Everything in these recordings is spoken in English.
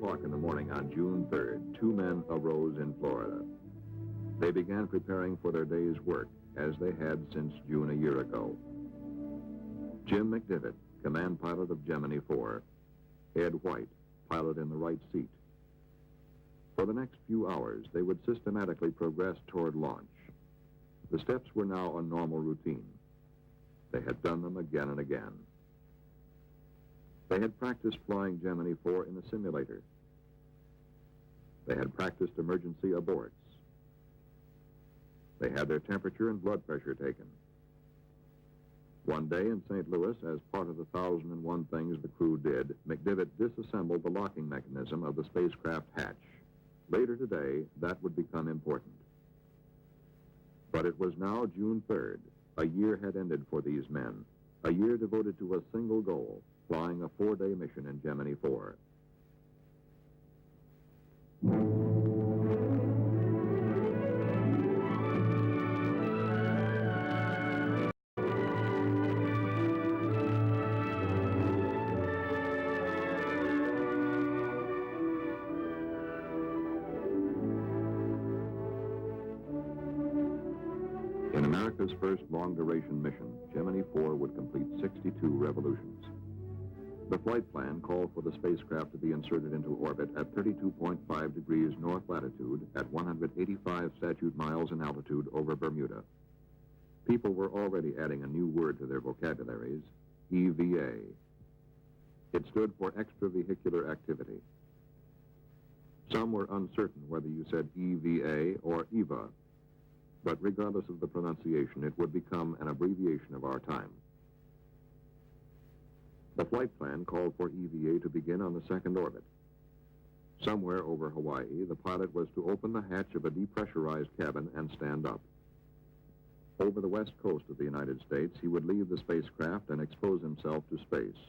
o'clock in the morning on June 3rd, two men arose in Florida. They began preparing for their day's work, as they had since June a year ago. Jim McDivitt, command pilot of Gemini IV. Ed White, pilot in the right seat. For the next few hours, they would systematically progress toward launch. The steps were now a normal routine. They had done them again and again. They had practiced flying Gemini IV in a simulator. They had practiced emergency aborts. They had their temperature and blood pressure taken. One day in St. Louis, as part of the 1,001 things the crew did, McDivitt disassembled the locking mechanism of the spacecraft hatch. Later today, that would become important. But it was now June 3rd. A year had ended for these men. A year devoted to a single goal, flying a 4-day mission in Gemini IV. In America's first long-duration mission, Gemini IV would complete 62 revolutions. The flight plan called for the spacecraft to be inserted into orbit at 32.5 degrees north latitude at 185 statute miles in altitude over Bermuda. People were already adding a new word to their vocabularies, EVA. It stood for extravehicular activity. Some were uncertain whether you said EVA or EVA, but regardless of the pronunciation, it would become an abbreviation of our time. The flight plan called for EVA to begin on the second orbit. Somewhere over Hawaii, the pilot was to open the hatch of a depressurized cabin and stand up. Over the west coast of the United States, he would leave the spacecraft and expose himself to space.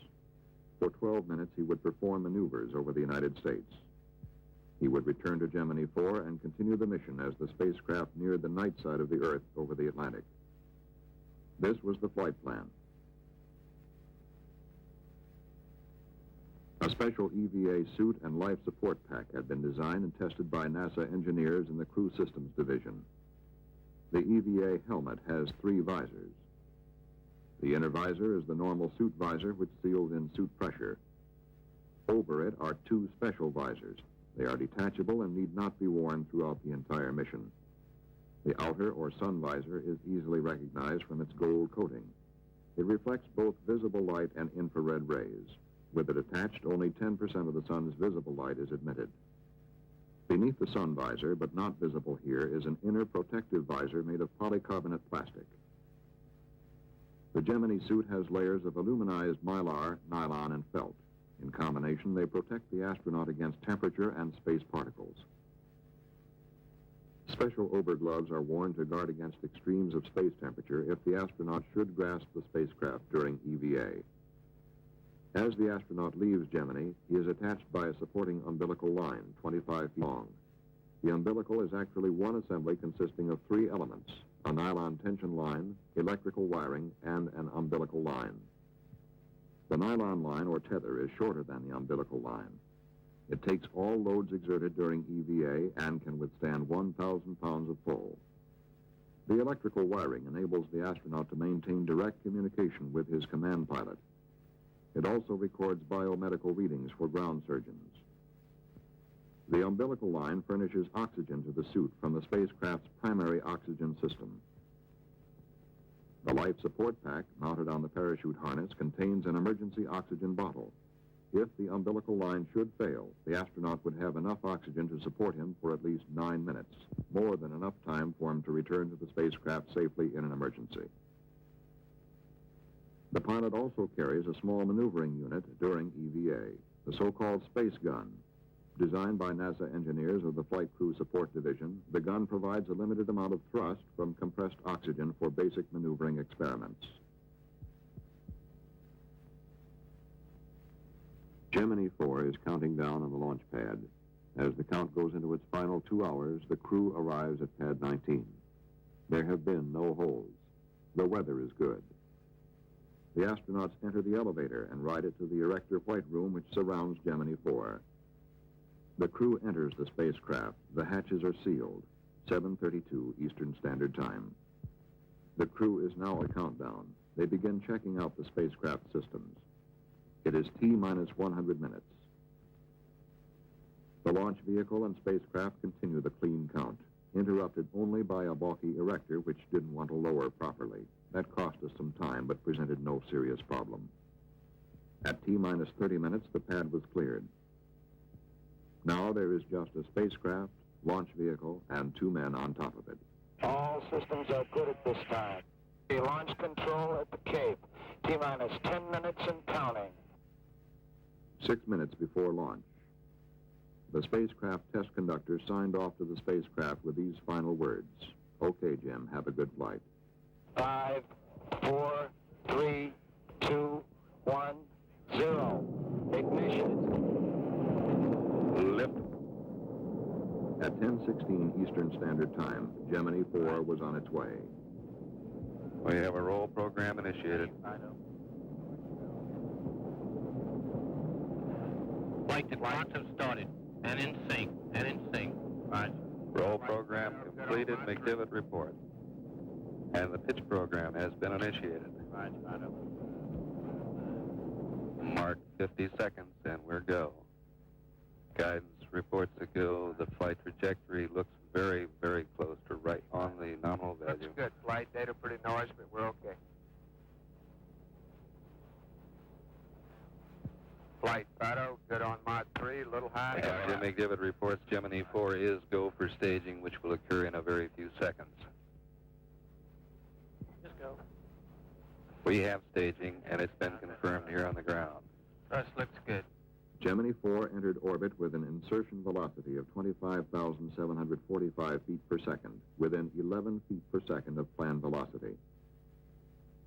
For 12 minutes, he would perform maneuvers over the United States. He would return to Gemini IV and continue the mission as the spacecraft neared the night side of the Earth over the Atlantic. This was the flight plan. A special EVA suit and life support pack had been designed and tested by NASA engineers in the Crew Systems Division. The EVA helmet has 3 visors. The inner visor is the normal suit visor, which seals in suit pressure. Over it are 2 special visors. They are detachable and need not be worn throughout the entire mission. The outer or sun visor is easily recognized from its gold coating. It reflects both visible light and infrared rays. With it attached, only 10% of the sun's visible light is admitted. Beneath the sun visor, but not visible here, is an inner protective visor made of polycarbonate plastic. The Gemini suit has layers of aluminized mylar, nylon, and felt. In combination, they protect the astronaut against temperature and space particles. Special overgloves are worn to guard against extremes of space temperature if the astronaut should grasp the spacecraft during EVA. As the astronaut leaves Gemini, he is attached by a supporting umbilical line, 25 feet long. The umbilical is actually one assembly consisting of 3 elements: a nylon tension line, electrical wiring, and an umbilical line. The nylon line, or tether, is shorter than the umbilical line. It takes all loads exerted during EVA and can withstand 1,000 pounds of pull. The electrical wiring enables the astronaut to maintain direct communication with his command pilot. It also records biomedical readings for ground surgeons. The umbilical line furnishes oxygen to the suit from the spacecraft's primary oxygen system. The life support pack, mounted on the parachute harness, contains an emergency oxygen bottle. If the umbilical line should fail, the astronaut would have enough oxygen to support him for at least 9 minutes, more than enough time for him to return to the spacecraft safely in an emergency. The pilot also carries a small maneuvering unit during EVA, the so-called space gun. Designed by NASA engineers of the Flight Crew Support Division, the gun provides a limited amount of thrust from compressed oxygen for basic maneuvering experiments. Gemini IV is counting down on the launch pad. As the count goes into its final 2 hours, the crew arrives at pad 19. There have been no holes. The weather is good. The astronauts enter the elevator and ride it to the Erector Flight Room, which surrounds Gemini IV. The crew enters the spacecraft. The hatches are sealed. 7:32 Eastern Standard Time. The crew is now on countdown. They begin checking out the spacecraft systems. It is T-minus 100 minutes. The launch vehicle and spacecraft continue the clean count, interrupted only by a balky erector which didn't want to lower properly. That cost us some time, but presented no serious problem. At T-minus 30 minutes, the pad was cleared. Now there is just a spacecraft, launch vehicle, and 2 men on top of it. All systems are good at this time. The launch control at the Cape. T-minus 10 minutes and counting. 6 minutes before launch. The spacecraft test conductor signed off to the spacecraft with these final words. Okay, Jim, have a good flight. 5, 4, 3, 2, 1, 0. Ignition. Lift. At 10:16 Eastern Standard Time, Gemini 4 was on its way. We have a roll program initiated. I know. Flight to clocks have started. And in sync. Right. Roll program completed. McDivitt report. And the pitch program has been initiated. Right. I know. Mark 50 seconds and we're go. Guidance reports to go. The flight trajectory looks very, very close to right on the nominal value. Looks good. Flight data pretty noisy, but we're okay. Flight Fido, good on Mach 3, a little high. And Jim McDivitt reports Gemini 4 is go for staging, which will occur in a very few seconds. Just go. We have staging, and it's been confirmed here on the ground. Thrust looks good. Gemini 4 entered orbit with an insertion velocity of 25,745 feet per second, within 11 feet per second of planned velocity.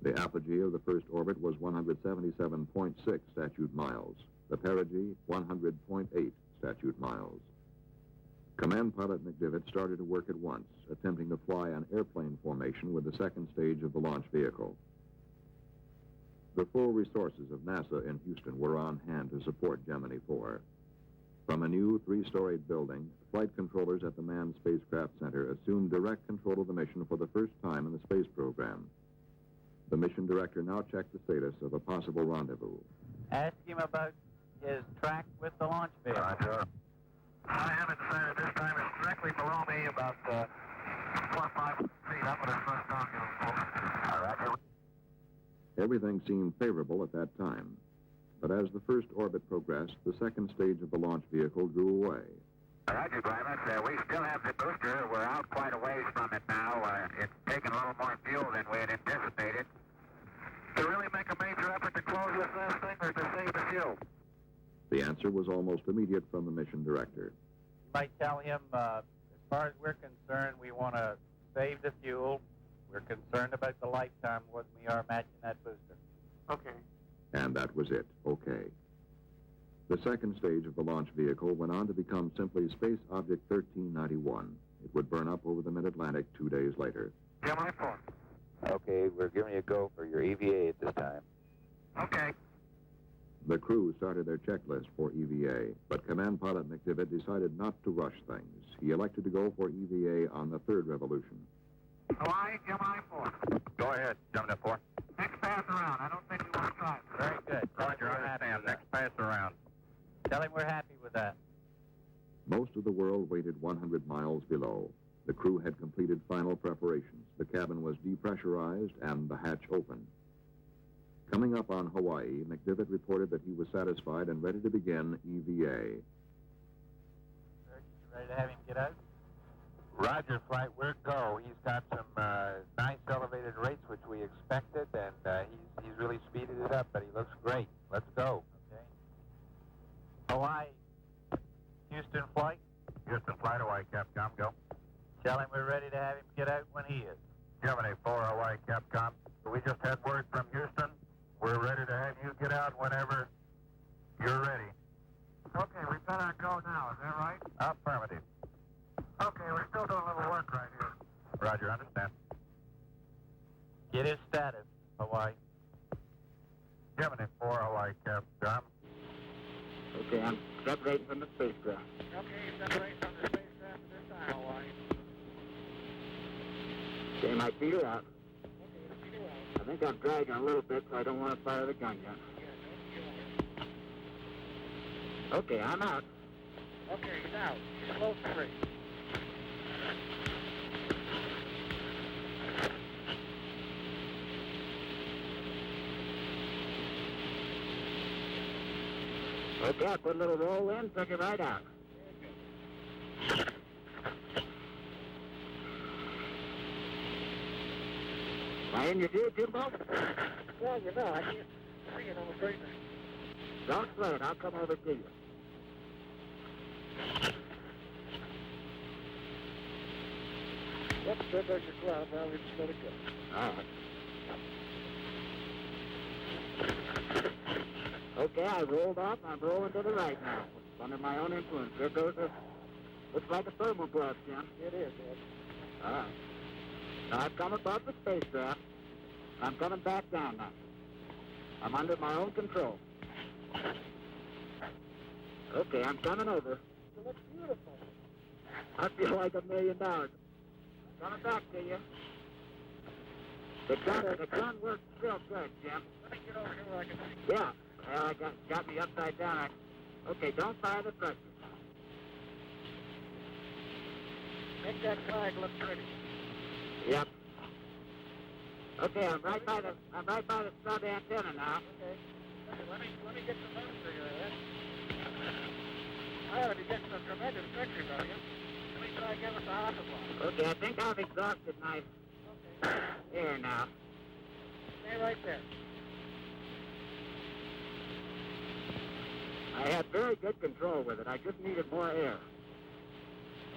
The apogee of the first orbit was 177.6 statute miles. The perigee, 100.8 statute miles. Command pilot McDivitt started to work at once, attempting to fly an airplane formation with the second stage of the launch vehicle. The full resources of NASA in Houston were on hand to support Gemini 4. From a new 3-storied building, flight controllers at the Manned Spacecraft Center assumed direct control of the mission for the first time in the space program. The mission director now checked the status of a possible rendezvous. Ask him about his track with the launch vehicle. Roger. I haven't decided this time. It's directly below me, about 4 or 5 feet up at our first downhill. Roger. Everything seemed favorable at that time. But as the first orbit progressed, the second stage of the launch vehicle drew away. Roger, Private. We still have the booster. We're out quite a ways from it now. It's taken a little more fuel than we had anticipated. To really make a major effort to close this last thing or to save the fuel? The answer was almost immediate from the mission director. You might tell him, as far as we're concerned, we want to save the fuel. We're concerned about the lifetime when we are matching that booster. Okay. And that was it. Okay. The second stage of the launch vehicle went on to become simply Space Object 1391. It would burn up over the mid-Atlantic 2 days later. Gemini 4. Okay, we're giving you a go for your EVA at this time. Okay. The crew started their checklist for EVA, but Command Pilot McDivitt decided not to rush things. He elected to go for EVA on the third revolution. Hawaii, Gemini 4. Go ahead, Gemini 4. Next pass around. I don't think we want to try it. Very good. Roger, understand. Next pass around. Tell him we're happy with that. Most of the world waited 100 miles below. The crew had completed final preparations. The cabin was depressurized and the hatch opened. Coming up on Hawaii, McDivitt reported that he was satisfied and ready to begin EVA. Ready to have him get out? Roger, flight, we're go. He's got some nice elevated rates, which we expected, and he's really speeded it up, but he looks great. Let's go. Okay. Hawaii. Houston flight. Houston flight, Hawaii, Capcom, go. Tell him we're ready to have him get out when he is. Gemini 4, Hawaii, Capcom. We just had word from Houston. We're ready to have you get out whenever you're ready. Okay, we better go now, is that right? Affirmative. Okay, we're still doing a little work right here. Roger, understand. Get his status, Hawaii. Gemini 4, Hawaii, Capcom. Okay, I'm separating from the spacecraft. Okay, separate from the spacecraft at this time, Hawaii. Okay, my feet are out. Okay, the feet are out. I think I'm dragging a little bit, so I don't want to fire the gun yet. Yeah, don't kill him. Okay, I'm out. Okay, he's out. He's float free. Okay, I put a little roll in, took it right out. Am I in your view, Jimbo? Well, you know, I can't see it on the screen. Don't sweat, I'll come over to you. Yep, there goes your glove. Well, we just let it go. All right. Okay, I rolled off. I'm rolling to the right now. Under my own influence. There goes a... Looks like a thermal glove, Jim. It is, Ed. All right. Now, I've come above the spacecraft. I'm coming back down now. I'm under my own control. Okay, I'm coming over. It looks beautiful. I feel like $1 million. Coming back to you. The gun works real good, Jim. Let me get over here where I can see. Yeah. Well, I got me upside down. Okay, don't fire the thrusters. Make that flag look pretty. Yep. Okay, I'm right by the sub antenna now. Okay. Let me get some notes for you, Ed. I ought to be getting some tremendous pictures of you. Let me try again with the Hasselblad. Okay, I think I've exhausted my air now. Stay right there. I had very good control with it. I just needed more air.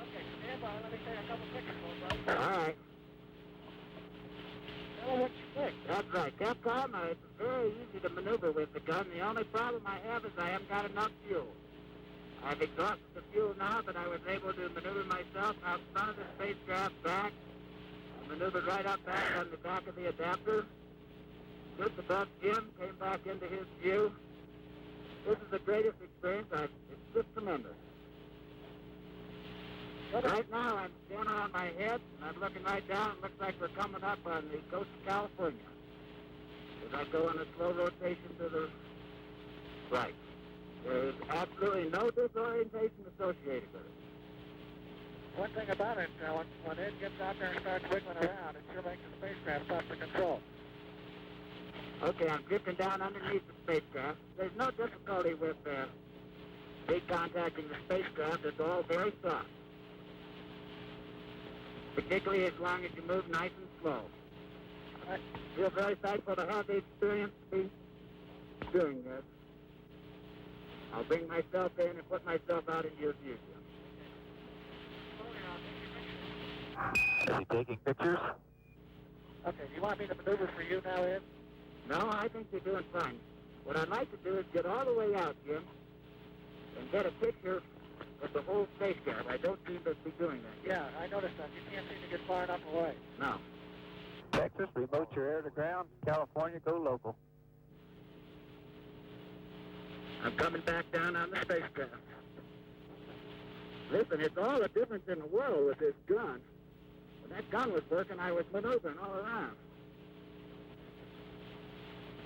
Okay, stand by. Let me take a couple pictures for you, buddy. All right. Tell me what you think. That's right. Capcom, it's very easy to maneuver with the gun. The only problem I have is I haven't got enough fuel. I've exhausted the fuel now, but I was able to maneuver myself out front of the spacecraft back. I maneuvered right up back on the back of the adapter. Just above Jim, came back into his view. This is the greatest experience. It's just tremendous. Right now, I'm standing on my head, and I'm looking right down. It looks like we're coming up on the coast of California. As I go in a slow rotation to the right. There is absolutely no disorientation associated with it. One thing about it, when Ed gets out there and starts wiggling around, it sure makes the spacecraft tough to control. Okay, I'm drifting down underneath the spacecraft. There's no difficulty with recontacting the spacecraft. It's all very soft. Particularly as long as you move nice and slow. I feel very thankful to have the experience to be doing this. I'll bring myself in and put myself out into your view. Is he taking pictures? Okay, do you want me to maneuver for you now, Ed? No, I think you're doing fine. What I'd like to do is get all the way out, Jim, and get a picture of the whole spacecraft. I don't seem to be doing that. Yeah, I noticed that. You can't seem to get far enough away. No. Texas, remote your air to ground. California, go local. I'm coming back down on the spacecraft. Listen, it's all the difference in the world with this gun. When that gun was working, I was maneuvering all around.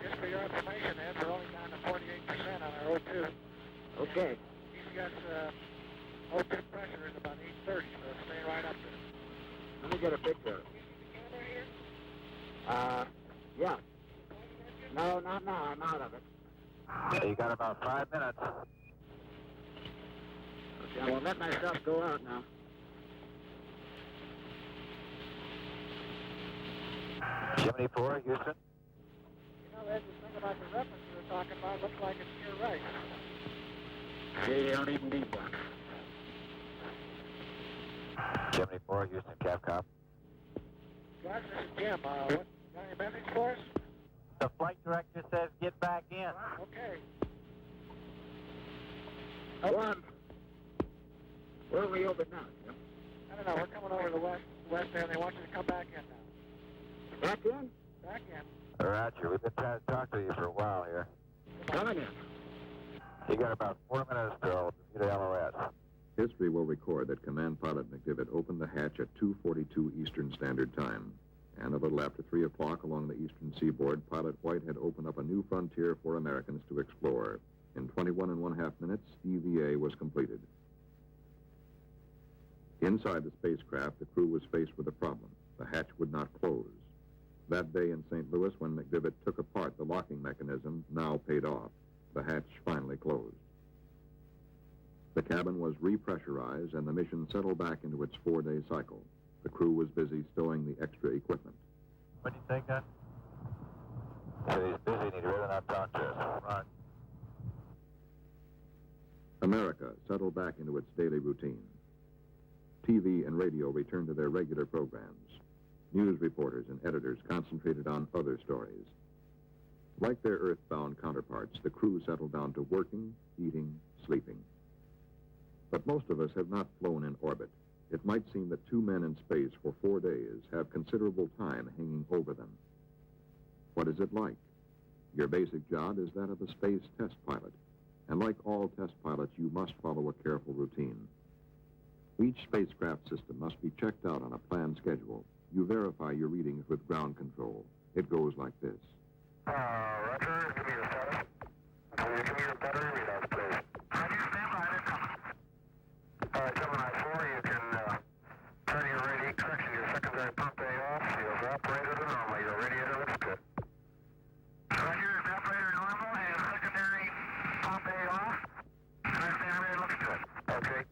Just for your information, Ed, we're only down to 48% on our O2. Okay. He's got O2 pressure is about 830, so stay right up there. Let me get a picture of it. Camera here? Yeah. No, not now. I'm out of it. You got about 5 minutes. Okay, I will let myself go out now. Gemini IV, Houston. You know, Ed, the thing about the reference you were talking about looks like it's your right. See, you don't even need one. Gemini IV, Houston, Capcom. Guys, this is Jim. Got any message for us? The flight director says get back in. Okay. One. Where are we over now, Jim? I don't know. We're coming over to the west there, and they want you to come back in now. Back in? Back in. Roger, we've been trying to talk to you for a while here. Coming in. You got about 4 minutes till Bermuda LOS. History will record that Command Pilot McDivitt opened the hatch at 2:42 Eastern Standard Time. And a little after 3 o'clock along the eastern seaboard, Pilot White had opened up a new frontier for Americans to explore. In 21½ minutes, EVA was completed. Inside the spacecraft, the crew was faced with a problem. The hatch would not close. That day in St. Louis, when McDivitt took apart the locking mechanism, now paid off. The hatch finally closed. The cabin was repressurized, and the mission settled back into its 4-day cycle. The crew was busy stowing the extra equipment. What do you think, Gun? So he's busy and he'd rather not talk to us. Right. America settled back into its daily routine. TV and radio returned to their regular programs. News reporters and editors concentrated on other stories. Like their earthbound counterparts, the crew settled down to working, eating, sleeping. But most of us have not flown in orbit. It might seem that 2 men in space for 4 days have considerable time hanging over them. What is it like? Your basic job is that of a space test pilot. And like all test pilots, you must follow a careful routine. Each spacecraft system must be checked out on a planned schedule. You verify your readings with ground control. It goes like this. Roger, give me your status. Can you give me your battery readouts, please? Roger, stand by, they're coming. Gemini 4, you can turn your radiator, correction, your secondary pump A off. You've operated it normally. Your radiator looks good. Roger, evaporator normal and secondary pump A off. Understand, it looks good. Okay.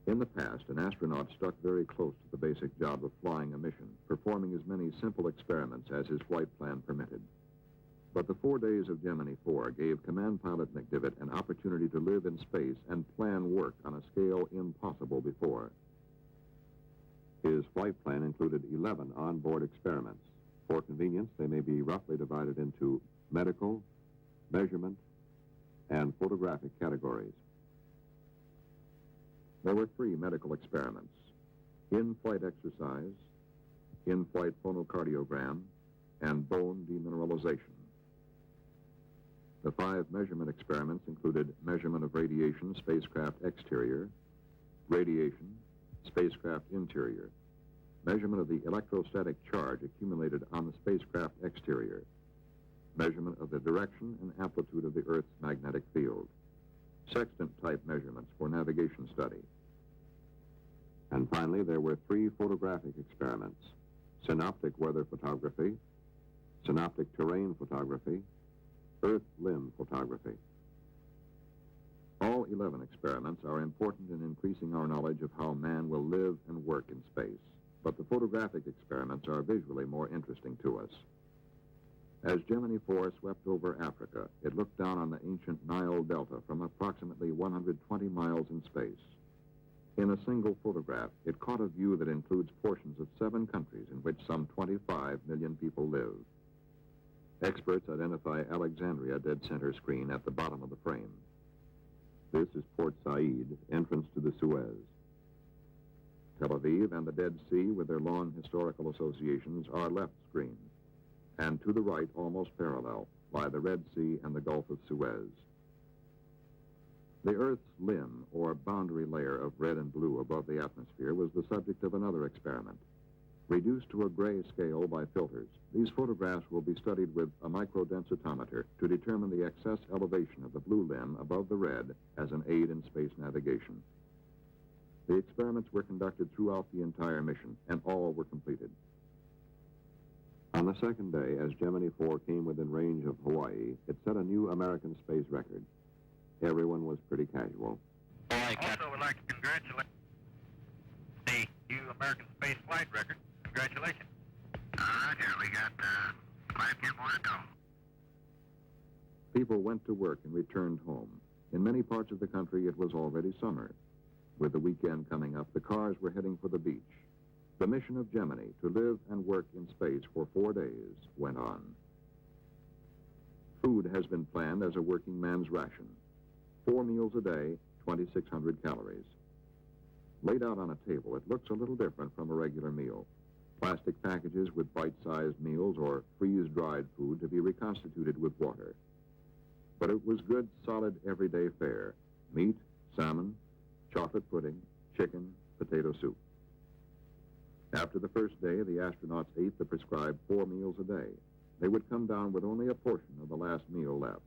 In the past, an astronaut stuck very close to the basic job of flying a mission, performing as many simple experiments as his flight plan permitted. But the 4 days of Gemini 4 gave Command Pilot McDivitt an opportunity to live in space and plan work on a scale impossible before. His flight plan included 11 onboard experiments. For convenience, they may be roughly divided into medical, measurement, and photographic categories. There were 3 medical experiments: in-flight exercise, in-flight phonocardiogram, and bone demineralization. The 5 measurement experiments included measurement of radiation, spacecraft exterior, radiation, spacecraft interior, measurement of the electrostatic charge accumulated on the spacecraft exterior, measurement of the direction and amplitude of the Earth's magnetic field, sextant-type measurements for navigation study. And finally, there were 3 photographic experiments: synoptic weather photography, synoptic terrain photography, Earth limb photography. All 11 experiments are important in increasing our knowledge of how man will live and work in space, but the photographic experiments are visually more interesting to us. As Gemini 4 swept over Africa, it looked down on the ancient Nile Delta from approximately 120 miles in space. In a single photograph, it caught a view that includes portions of 7 countries in which some 25 million people live. Experts identify Alexandria dead center screen at the bottom of the frame. This is Port Said, entrance to the Suez. Tel Aviv and the Dead Sea, with their long historical associations, are left screen. And to the right, almost parallel, lie the Red Sea and the Gulf of Suez. The Earth's limb, or boundary layer of red and blue above the atmosphere, was the subject of another experiment. Reduced to a gray scale by filters, these photographs will be studied with a microdensitometer to determine the excess elevation of the blue limb above the red as an aid in space navigation. The experiments were conducted throughout the entire mission, and all were completed. On the second day, as Gemini 4 came within range of Hawaii, it set a new American space record. Everyone was pretty casual. Also would like to congratulate the new American space flight record. Congratulations. Roger, we got 5 more to go. People went to work and returned home. In many parts of the country, it was already summer. With the weekend coming up, the cars were heading for the beach. The mission of Gemini, to live and work in space for 4 days, went on. Food has been planned as a working man's ration. 4 meals a day, 2,600 calories. Laid out on a table, it looks a little different from a regular meal. Plastic packages with bite-sized meals or freeze-dried food to be reconstituted with water. But it was good, solid, everyday fare. Meat, salmon, chocolate pudding, chicken, potato soup. After the first day, the astronauts ate the prescribed 4 meals a day. They would come down with only a portion of the last meal left.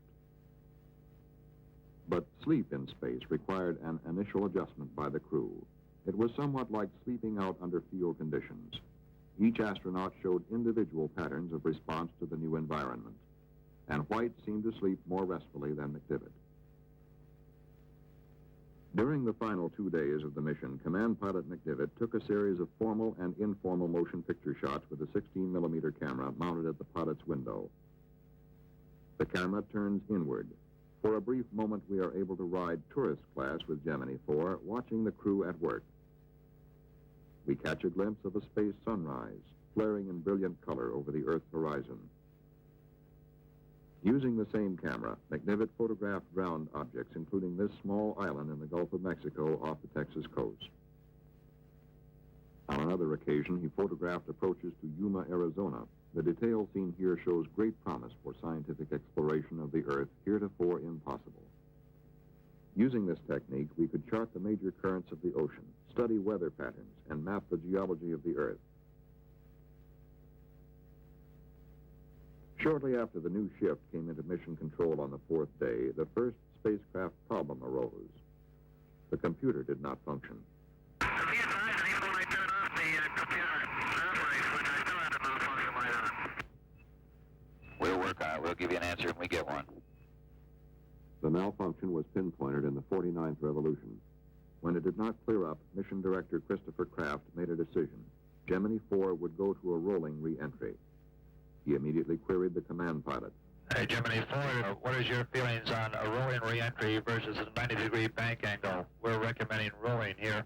But sleep in space required an initial adjustment by the crew. It was somewhat like sleeping out under field conditions. Each astronaut showed individual patterns of response to the new environment, and White seemed to sleep more restfully than McDivitt. During the final 2 days of the mission, Command Pilot McDivitt took a series of formal and informal motion picture shots with a 16-millimeter camera mounted at the pilot's window. The camera turns inward. For a brief moment, we are able to ride tourist class with Gemini IV, watching the crew at work. We catch a glimpse of a space sunrise, flaring in brilliant color over the Earth's horizon. Using the same camera, McDivitt photographed ground objects, including this small island in the Gulf of Mexico off the Texas coast. On another occasion, he photographed approaches to Yuma, Arizona. The detail seen here shows great promise for scientific exploration of the Earth, heretofore impossible. Using this technique, we could chart the major currents of the ocean, study weather patterns, and map the geology of the Earth. Shortly after the new shift came into mission control on the 4th day, the first spacecraft problem arose. The computer did not function. Be advised that even when I turn off the computer operates, which I still have the malfunction light on. We'll work on it. We'll give you an answer when we get one. The malfunction was pinpointed in the 49th revolution. When it did not clear up, Mission Director Christopher Kraft made a decision. Gemini IV would go to a rolling re-entry. He immediately queried the command pilot. Hey, Gemini IV, what is your feelings on a rolling re-entry versus a 90-degree bank angle? We're recommending rolling here.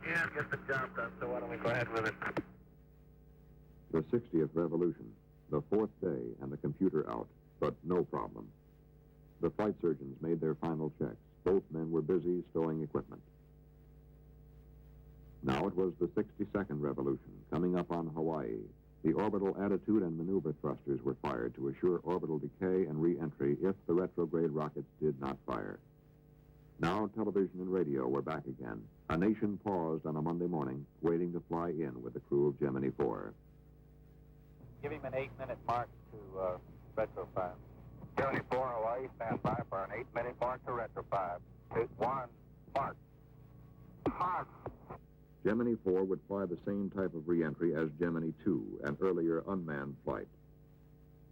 Yeah, get the job done, so why don't we go ahead with it? The 60th revolution, the 4th day, and the computer out, but no problem. The flight surgeons made their final checks. Both men were busy stowing equipment. Now it was the 62nd revolution, coming up on Hawaii. The orbital attitude and maneuver thrusters were fired to assure orbital decay and re-entry if the retrograde rockets did not fire. Now television and radio were back again. A nation paused on a Monday morning, waiting to fly in with the crew of Gemini IV. Give him an 8-minute mark to retro 5. Gemini 4, Hawaii, stand by for an 8-minute mark to retro 5. 2, 1, mark. Mark. Gemini 4 would fly the same type of re-entry as Gemini 2, an earlier unmanned flight.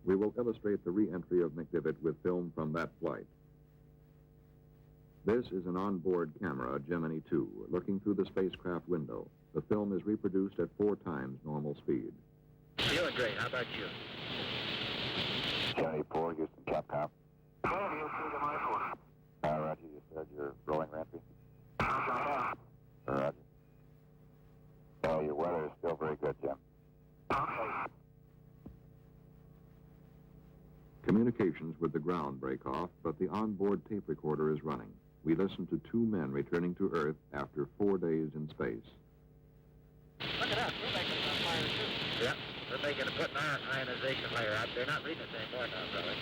We will illustrate the re-entry of McDivitt with film from that flight. This is an onboard camera, Gemini 2, looking through the spacecraft window. The film is reproduced at 4 times normal speed. Feeling great. How about you? Gemini 4, Houston, Capcom. Oh, you'll see the my 4. Roger, you said you're rolling re-entry? Roger. Oh, your weather is still very good, Jim. Okay. Communications with the ground break off, but the onboard tape recorder is running. We listen to 2 men returning to Earth after 4 days in space. Look at us. We're making it on fire, too. Yeah. We're making putting our ionization layer out. They're not reading us anymore now, brother.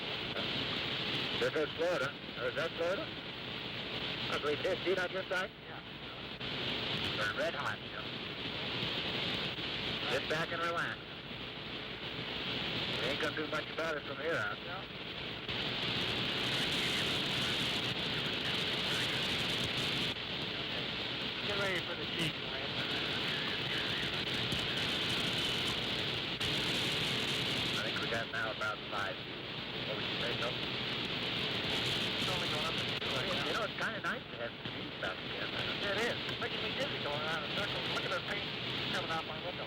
There goes Florida. Or is that Florida? I believe it is. See it on your side? Yeah. They're red hot, you know. Sit back and relax. We ain't gonna do much about it from here out. No. Get ready for the Jeep, Ryan. I think we got now about 5 feet. What would you say, Joe? It's only going up and right now. You know, it's kind of nice to have the Jeep back again. Yeah, it is. It's making me dizzy going around in circles. Look at the paint coming off my window.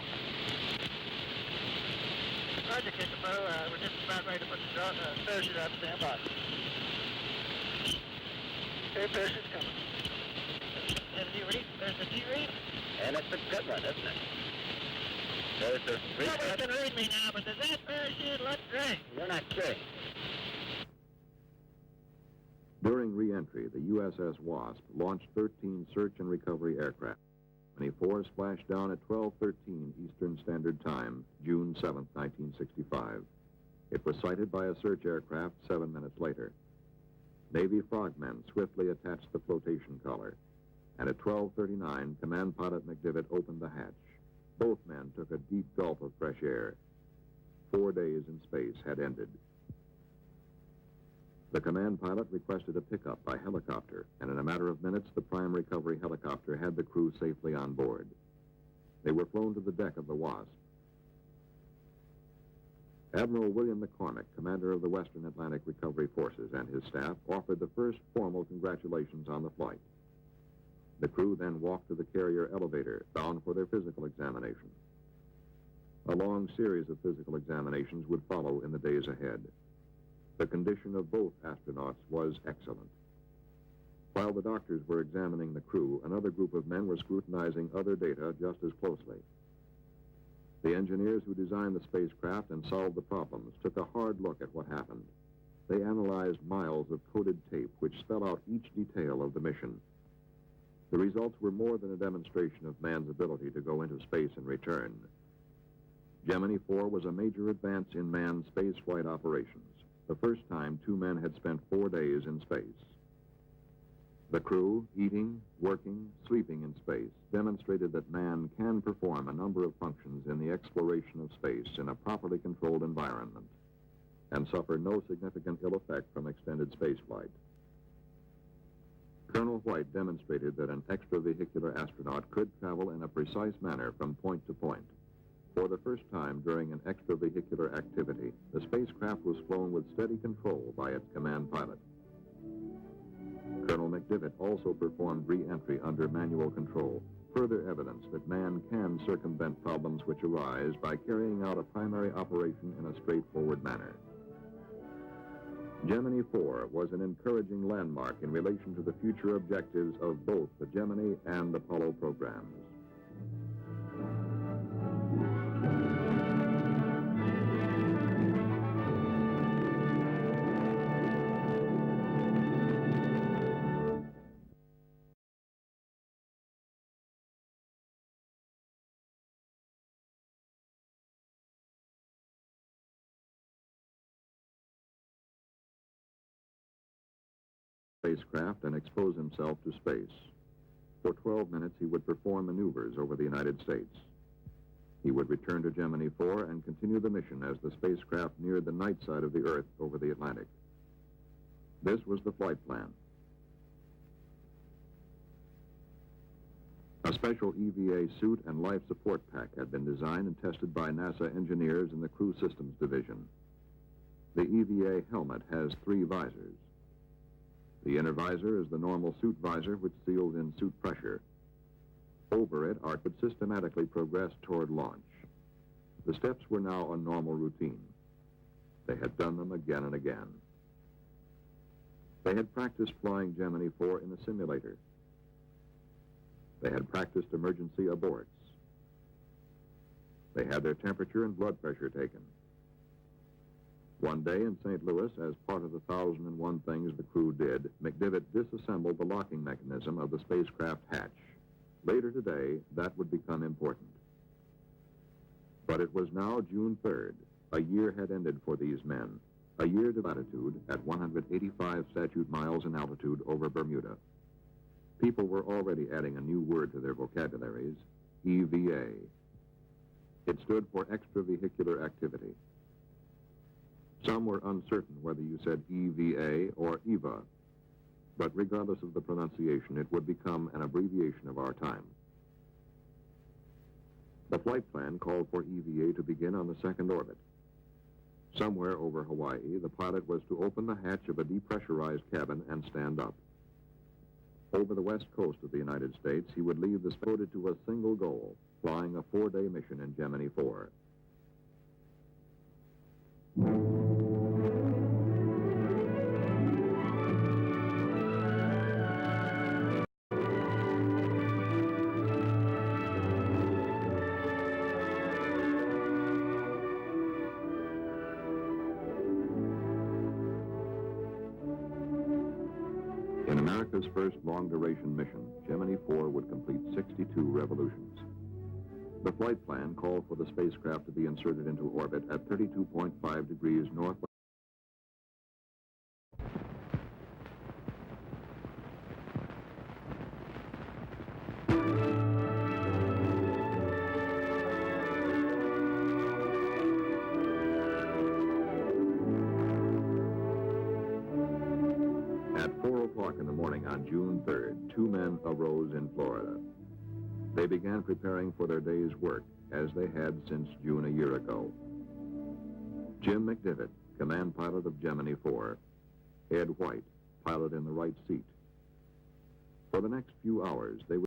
Roger, Christopher. We're just about ready to put the parachute out. Stand by. Okay, parachute's coming. There's the read. There's the G-read. And it's a good one, isn't it? There's the read. Nobody can read me now, but does that parachute look great? You're not kidding. During re-entry, the USS Wasp launched 13 search and recovery aircraft. Gemini 4 splashed down at 12:13 Eastern Standard Time, June 7, 1965. It was sighted by a search aircraft 7 minutes later. Navy frogmen swiftly attached the flotation collar, and at 12:39, Command Pilot McDivitt opened the hatch. Both men took a deep gulp of fresh air. 4 days in space had ended. The command pilot requested a pickup by helicopter, and in a matter of minutes, the prime recovery helicopter had the crew safely on board. They were flown to the deck of the Wasp. Admiral William McCormick, commander of the Western Atlantic Recovery Forces, and his staff offered the first formal congratulations on the flight. The crew then walked to the carrier elevator, bound for their physical examination. A long series of physical examinations would follow in the days ahead. The condition of both astronauts was excellent. While the doctors were examining the crew, another group of men were scrutinizing other data just as closely. The engineers who designed the spacecraft and solved the problems took a hard look at what happened. They analyzed miles of coded tape which spell out each detail of the mission. The results were more than a demonstration of man's ability to go into space and return. Gemini IV was a major advance in manned spaceflight operations, the first time 2 men had spent 4 days in space. The crew, eating, working, sleeping in space, demonstrated that man can perform a number of functions in the exploration of space in a properly controlled environment and suffer no significant ill effect from extended spaceflight. Colonel White demonstrated that an extravehicular astronaut could travel in a precise manner from point to point. For the first time during an extravehicular activity, the spacecraft was flown with steady control by its command pilot. Colonel McDivitt also performed re-entry under manual control, further evidence that man can circumvent problems which arise by carrying out a primary operation in a straightforward manner. Gemini IV was an encouraging landmark in relation to the future objectives of both the Gemini and Apollo programs. Spacecraft and expose himself to space. For 12 minutes, he would perform maneuvers over the United States. He would return to Gemini IV and continue the mission as the spacecraft neared the night side of the Earth over the Atlantic. This was the flight plan. A special EVA suit and life support pack had been designed and tested by NASA engineers in the Crew Systems Division. The EVA helmet has 3 visors. The inner visor is the normal suit visor which seals in suit pressure. Over it, Art would systematically progress toward launch. The steps were now a normal routine. They had done them again and again. They had practiced flying Gemini IV in a simulator. They had practiced emergency aborts. They had their temperature and blood pressure taken. One day in St. Louis, as part of the 1,001 things the crew did, McDivitt disassembled the locking mechanism of the spacecraft hatch. Later today, that would become important. But it was now June 3rd. A year had ended for these men. A year to latitude at 185 statute miles in altitude over Bermuda. People were already adding a new word to their vocabularies, EVA. It stood for extravehicular activity. Some were uncertain whether you said EVA or EVA, but regardless of the pronunciation, it would become an abbreviation of our time. The flight plan called for EVA to begin on the second orbit. Somewhere over Hawaii, the pilot was to open the hatch of a depressurized cabin and stand up. Over the west coast of the United States, he would leave the devoted to a single goal, flying a 4-day mission in Gemini IV. In America's first long-duration mission, Gemini IV would complete 62 revolutions. The flight plan called for the spacecraft to be inserted into orbit at 32.5 degrees northwest. o'clock in the morning on June 3rd, two men arose in Florida. They began preparing for their day's work, as they had since June a year ago. Jim McDivitt, command pilot of Gemini IV. Ed White, pilot in the right seat. For the next few hours, they would